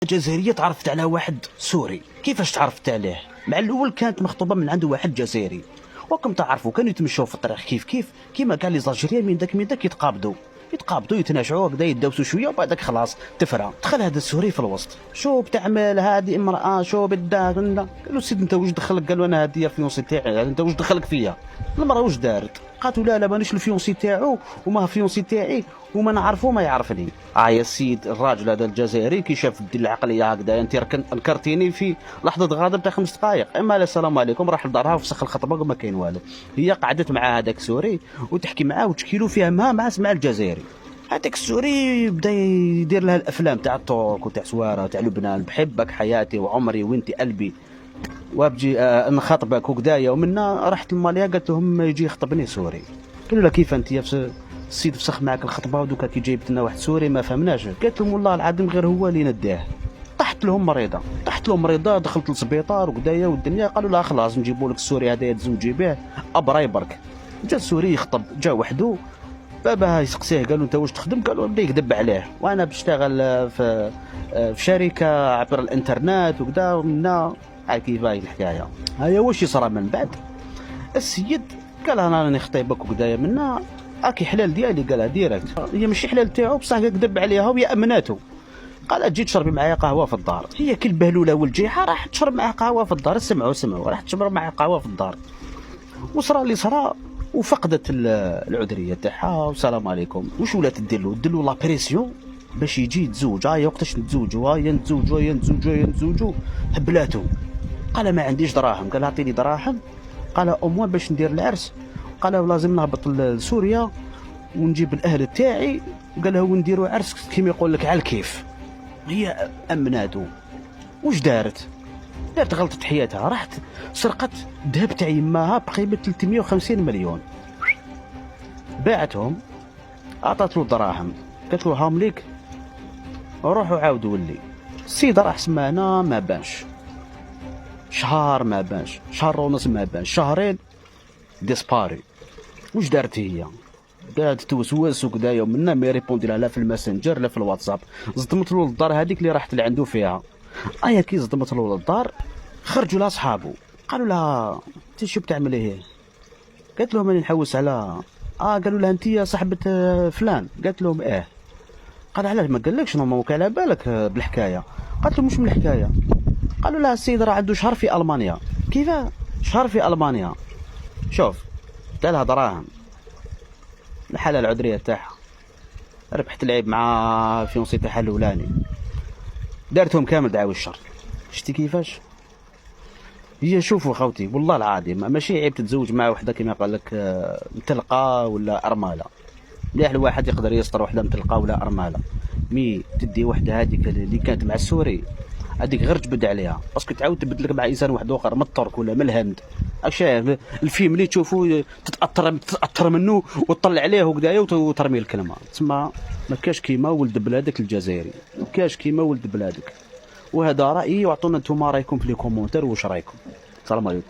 جزائرية تعرفت على واحد سوري. كيفاش تعرفت عليه؟ مع الاول كانت مخطوبه من عنده واحد جزائري، وكم تعرفوا كانوا يتمشوا في الطريق كيف كيما كاع لي زالجيريان من داك يتقابضوا يتناشعوا هكذا يدوسوا شويه وبعدك خلاص تفرى. دخل هذا السوري في الوسط، شو بتعمل هذه امراه، شو بدك؟ قال له سيد انت واش دخلك؟ قال له انا هذه الفيونسي تاعي، انت واش دخلك فيا؟ المراه واش دارت؟ قالت لا مانيش الفيونسي تاعو وما الفيونسي تاعي وما نعرفو ما يعرفني. يا سيد الراجل هذا الجزائري كي شاف دي العقليه هكذا انت انكرتيني في لحظه غضب تاع 5 دقائق، اما السلام عليكم راح لدارها وفسخ الخطبه وما كاين والو. هي قعدت مع هذاك السوري وتحكي معاه وتشكي له فيها مع الجزائري. هذاك السوري بدا يدير لها الافلام تاع الترك وتاع سواره وتاع لبنان، بحبك حياتي وعمري وانت قلبي وابجي نخاطبك وكدايا. ومنا راحت لماليا قالت لهم يجي يخطبني سوري. قالوا لها كيف انت يا السيد فسخ معك الخطبه ودوكا كي جايبت لنا واحد سوري ما فهمناش؟ قالت لهم والله العظيم غير هو اللي نداه. طحت لهم مريضه دخلت للسبيطار وكدايا والدنيا. قالوا لها خلاص نجيبوا لك السوري هذا تزوجي به ابراي برك. جا السوري يخطب، جا وحده، بابا يسقسيه قالوا انت واش تخدم؟ قالوا بدا يكذب عليه وانا بشتغل في شركه عبر الانترنت وكذا. ومنا كيف هاي الحكايه. هيا واش يصرى من بعد؟ السيد قال انا راني خطيبك وكذا منا اكي حلال ديالي. قالها ديريكت، هي ماشي حلال تاعو بصح كذب عليها وهي امناته. قالت جي تشربي معايا قهوه في الدار. هي كي البهلوله والجيحه راح تشرب معاه قهوه في الدار. سمعوا راح تشرب معاه قهوه في الدار. وصرا اللي صرا وفقدت العذريه تاعها والسلام عليكم. واش ولات دير له لا بريسيون باش يجي يتزوج. وقتاش نتزوجوا؟ نتزوجوا هبلاتو. قال ما عنديش دراهم. قال اعطيني دراهم. قال اموال باش ندير العرس. قال لازم نهبط لسوريا ونجيب الاهل تاعي. قال له ونديروا عرس كيما يقول لك على الكيف. هي امناتو. واش دارت غلطت حياتها، راحت سرقت ذهب تاع يماها بقيمه 350 مليون، باعتهم، اعطت له دراهم، قالت له هام ليك روح وعاود ولي. السيد راح سمعنا ما بانش، شهر ما بانش، شهر ونص ما بانش، شهرين ديسباري. واش دارت هي؟ قاعد توسوس وكذا ومنا ما يريبوندي لها لا في الماسنجر لا في الواتساب. صدمت له للدار هذيك اللي راحت لعنده فيها. كي صدمت له للدار خرجوا لها صحابه قالوا لها انت شو بتعمل ايه؟ قالت لهم راني نحوس على قالوا لها انت صاحبه فلان؟ قالت لهم ايه. قال علاش ما قالكش نورمال كان على بالك بالحكايه؟ قالت لهم مش من الحكايه. قالوا لها السيد راه عنده شهر في المانيا. كيف شهر في المانيا؟ شوف دار لها دراهم الحاله العذريه تاعها، ربحت العيب مع فيونسي تاعها الاولاني، دارتهم كامل دعاوي الشر. شتي كيفاش هي؟ شوفوا خوتي والله العظيم ماشي عيب تتزوج مع وحده كما قال لك متلقه ولا ارمله. مليح الواحد يقدر يستر وحده متلقه ولا ارمله، مي تدي وحده هذيك اللي كانت مع السوري هذيك غير تبد عليها باسكو تعاود تبدلك مع انسان واحد اخر من الترك ولا من الهند. شايف الفيلم اللي تشوفوا تتاثر منه وتطلع عليه وكذا وترمي الكلمه. تسمى ما كاش كيما ولد بلادك الجزائري، ما كاش كيما ولد بلادك. وهذا رايي، واعطونا انتم رايكم في لي كومونتير واش رايكم. السلام عليكم.